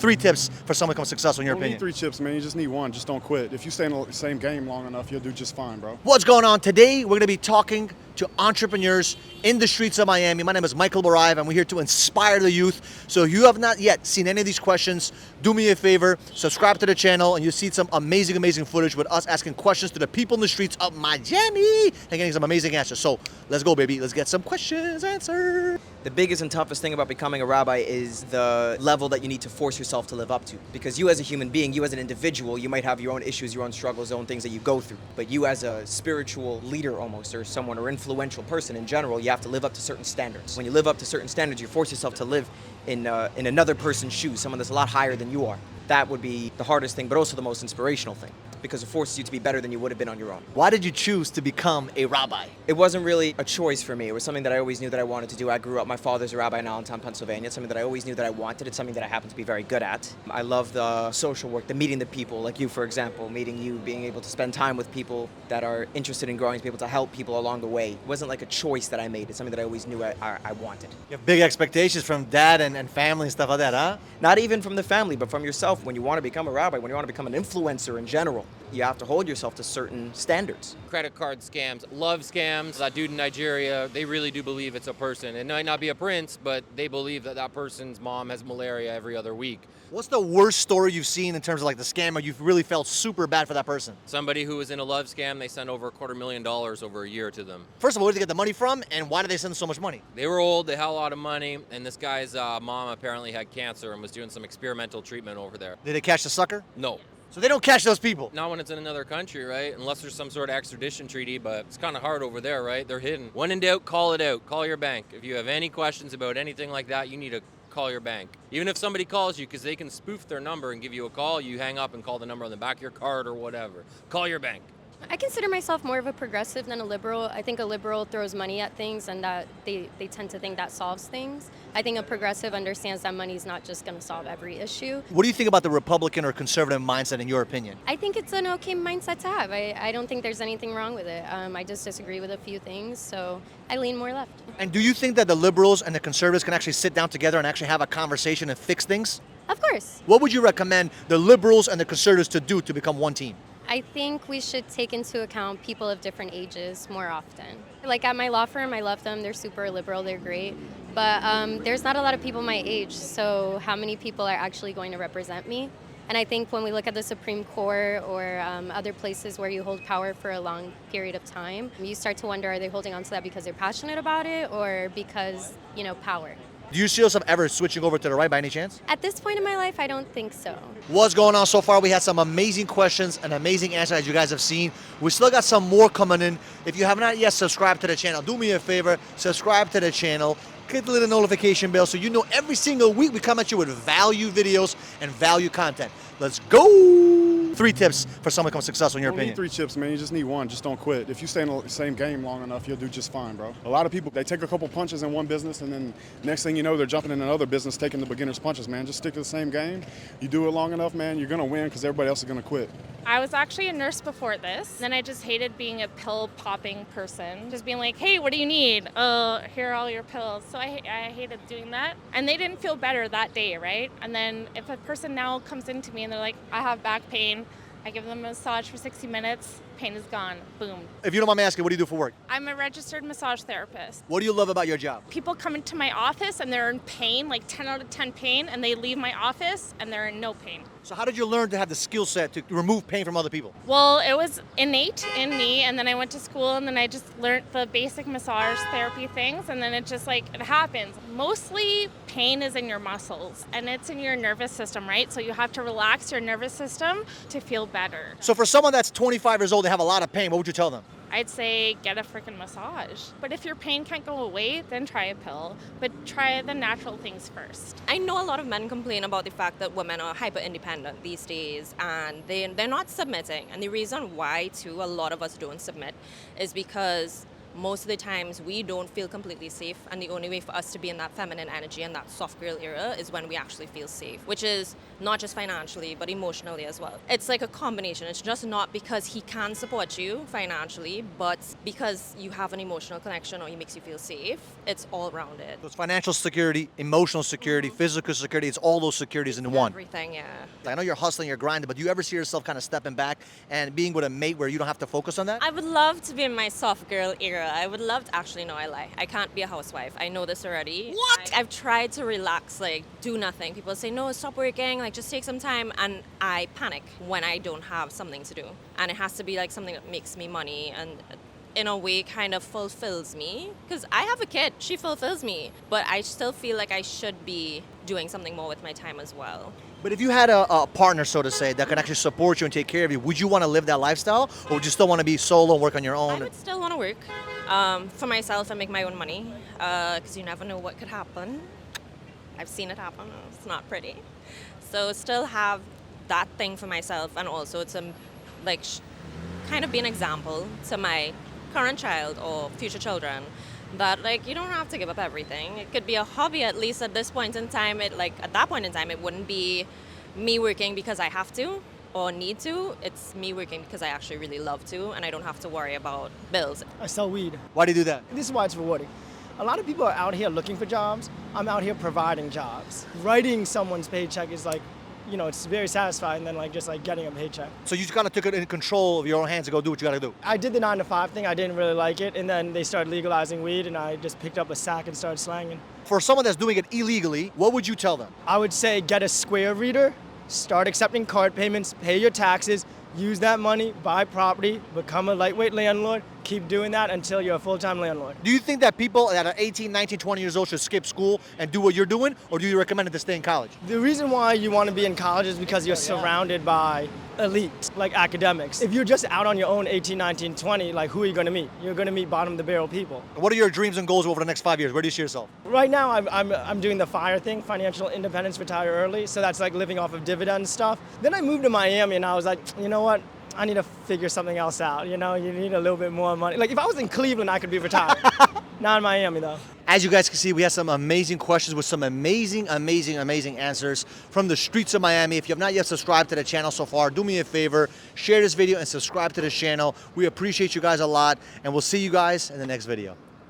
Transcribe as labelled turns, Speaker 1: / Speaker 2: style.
Speaker 1: 3 tips for someone to become successful in your
Speaker 2: You don't need
Speaker 1: opinion?
Speaker 2: 3 chips, man. You just need one. Just don't quit. If you stay in the same game long enough, you'll do just fine, bro.
Speaker 1: What's going on? Today, we're going to be talking to entrepreneurs in the streets of Miami. My name is Michael Barayev, and we're here to inspire the youth. So if you have not yet seen any of these questions, do me a favor, subscribe to the channel, and you'll see some amazing footage with us asking questions to the people in the streets of Miami and getting some amazing answers. So let's go, baby. Let's get some questions answered.
Speaker 3: The biggest and toughest thing about becoming a rabbi is the level that you need to force yourself to live up to. Because you as a human being, you as an individual, you might have your own issues, your own struggles, your own things that you go through. But you as a spiritual leader almost, or someone, or influential person in general, you have to live up to certain standards. When you live up to certain standards, you force yourself to live in another person's shoes, someone that's a lot higher than you are. That would be the hardest thing, but also the most inspirational thing, because it forces you to be better than you would have been on your own.
Speaker 1: Why did you choose to become a rabbi?
Speaker 3: It wasn't really a choice for me. It was something that I always knew that I wanted to do. I grew up, my father's a rabbi in Allentown, Pennsylvania. It's something that I always knew that I wanted. It's something that I happen to be very good at. I love the social work, the meeting the people, like you, for example, meeting you, being able to spend time with people that are interested in growing, to be able to help people along the way. It wasn't like a choice that I made. It's something that I always knew I wanted.
Speaker 1: You have big expectations from dad and family and stuff like that, huh?
Speaker 3: Not even from the family, but from yourself. When you want to become a rabbi, when you want to become an influencer in general, you have to hold yourself to certain standards.
Speaker 4: Credit card scams, love scams. That dude in Nigeria, they really do believe it's a person. It might not be a prince, but they believe that that person's mom has malaria every other week.
Speaker 1: What's the worst story you've seen in terms of like the scam, or you've really felt super bad for that person?
Speaker 4: Somebody who was in a love scam, they sent over $250,000 over a year to them.
Speaker 1: First of all, where did they get the money from, and why did they send so much money?
Speaker 4: They were old, they had a lot of money, and this guy's mom apparently had cancer and was doing some experimental treatment over there.
Speaker 1: Did they catch the sucker?
Speaker 4: No.
Speaker 1: So they don't catch those people.
Speaker 4: Not when it's in another country, right? Unless there's some sort of extradition treaty, but it's kind of hard over there, right? They're hidden. When in doubt, call it out. Call your bank. If you have any questions about anything like that, you need to call your bank. Even if somebody calls you, because they can spoof their number and give you a call, you hang up and call the number on the back of your card or whatever. Call your bank.
Speaker 5: I consider myself more of a progressive than a liberal. I think a liberal throws money at things and that they tend to think that solves things. I think a progressive understands that money is not just going to solve every issue.
Speaker 1: What do you think about the Republican or conservative mindset in your opinion?
Speaker 5: I think it's an okay mindset to have. I don't think there's anything wrong with it. I just disagree with a few things, so I lean more left.
Speaker 1: And do you think that the liberals and the conservatives can actually sit down together and actually have a conversation and fix things?
Speaker 5: Of course.
Speaker 1: What would you recommend the liberals and the conservatives to do to become one team?
Speaker 5: I think we should take into account people of different ages more often. Like at my law firm, I love them. They're super liberal. They're great. But there's not a lot of people my age. So how many people are actually going to represent me? And I think when we look at the Supreme Court or other places where you hold power for a long period of time, you start to wonder, are they holding on to that because they're passionate about it or because, power?
Speaker 1: Do you see yourself ever switching over to the right by any chance?
Speaker 5: At this point in my life, I don't think so.
Speaker 1: What's going on so far? We had some amazing questions and amazing answers, as you guys have seen. We still got some more coming in. If you have not yet subscribed to the channel, do me a favor, subscribe to the channel, click the little notification bell so you know every single week we come at you with value videos and value content. Let's go! 3 tips for someone to become successful in your
Speaker 2: You don't need
Speaker 1: opinion.
Speaker 2: 3 chips, man. You just need one. Just don't quit. If you stay in the same game long enough, you'll do just fine, bro. A lot of people, they take a couple punches in one business, and then next thing you know, they're jumping in another business, taking the beginner's punches, man. Just stick to the same game. You do it long enough, man, you're going to win because everybody else is going to quit.
Speaker 6: I was actually a nurse before this. Then I just hated being a pill-popping person. Just being like, hey, what do you need? Oh, here are all your pills. So I hated doing that. And they didn't feel better that day, right? And then if a person now comes into me and they're like, I have back pain, I give them a massage for 60 minutes, pain is gone, boom.
Speaker 1: If you don't mind me asking, what do you do for work?
Speaker 6: I'm a registered massage therapist.
Speaker 1: What do you love about your job?
Speaker 6: People come into my office and they're in pain, like 10 out of 10 pain, and they leave my office and they're in no pain.
Speaker 1: So how did you learn to have the skill set to remove pain from other people?
Speaker 6: Well, it was innate in me, and then I went to school, and then I just learned the basic massage therapy things, and then it just it happens. Mostly pain is in your muscles, and it's in your nervous system, right? So you have to relax your nervous system to feel better.
Speaker 1: So for someone that's 25 years old, they have a lot of pain, what would you tell them?
Speaker 6: I'd say get a freaking massage. But if your pain can't go away, then try a pill. But try the natural things first.
Speaker 7: I know a lot of men complain about the fact that women are hyper independent these days and they're not submitting. And the reason why, too, a lot of us don't submit is because most of the times we don't feel completely safe, and the only way for us to be in that feminine energy and that soft girl era is when we actually feel safe, which is not just financially but emotionally as well. It's like a combination. It's just not because he can support you financially, but because you have an emotional connection or he makes you feel safe. It's all rounded.
Speaker 1: So it's financial security, emotional security, physical security. It's all those securities in one.
Speaker 7: Everything, yeah.
Speaker 1: I know you're hustling, you're grinding, but do you ever see yourself kind of stepping back and being with a mate where you don't have to focus on that?
Speaker 7: I would love to be in my soft girl era. I would love to, actually, no, I lie. I can't be a housewife. I know this already.
Speaker 1: What?
Speaker 7: I've tried to relax, like do nothing. People say, no, stop working, like just take some time. And I panic when I don't have something to do. And it has to be like something that makes me money and in a way kind of fulfills me. Because I have a kid, she fulfills me. But I still feel like I should be doing something more with my time as well.
Speaker 1: But if you had a partner, so to say, that can actually support you and take care of you, would you want to live that lifestyle, or would you still want to be solo and work on your
Speaker 7: I
Speaker 1: own?
Speaker 7: would still want to work for myself and make my own money, because you never know what could happen. I've seen it happen. It's not pretty. So still have that thing for myself, and also to like kind of be an example to my current child or future children that like you don't have to give up everything. It could be a hobby, at least at this point in time. At that point in time, it wouldn't be me working because I have to or need to. It's me working because I actually really love to, and I don't have to worry about bills.
Speaker 8: I sell weed.
Speaker 1: Why do you do that?
Speaker 8: This is why it's rewarding. A lot of people are out here looking for jobs. I'm out here providing jobs. Writing someone's paycheck is like, you know, it's very satisfying than like just like getting a paycheck.
Speaker 1: So you just kind of took it in control of your own hands to go do what you got to do.
Speaker 8: I did the 9-to-5 thing. I didn't really like it, and then they started legalizing weed, and I just picked up a sack and started slanging.
Speaker 1: For someone that's doing it illegally, what would you tell them?
Speaker 8: I would say get a Square reader, start accepting card payments, pay your taxes, use that money, buy property, become a lightweight landlord. Keep doing that until you're a full-time landlord.
Speaker 1: Do you think that people that are 18, 19, 20 years old should skip school and do what you're doing, or do you recommend it to stay in college?
Speaker 8: The reason why you want to be in college is because you're surrounded by elite, like academics. If you're just out on your own 18, 19, 20, like who are you going to meet? You're going to meet bottom of the barrel people.
Speaker 1: What are your dreams and goals over the next 5 years? Where do you see yourself?
Speaker 8: Right now, I'm doing the FIRE thing, financial independence, retire early. So that's like living off of dividend stuff. Then I moved to Miami, and I was like, you know what? I need to figure something else out. You know, you need a little bit more money. Like if I was in Cleveland, I could be retired. Not in Miami though.
Speaker 1: As you guys can see, we have some amazing questions with some amazing answers from the streets of Miami. If you have not yet subscribed to the channel so far, do me a favor, share this video and subscribe to the channel. We appreciate you guys a lot, and we'll see you guys in the next video.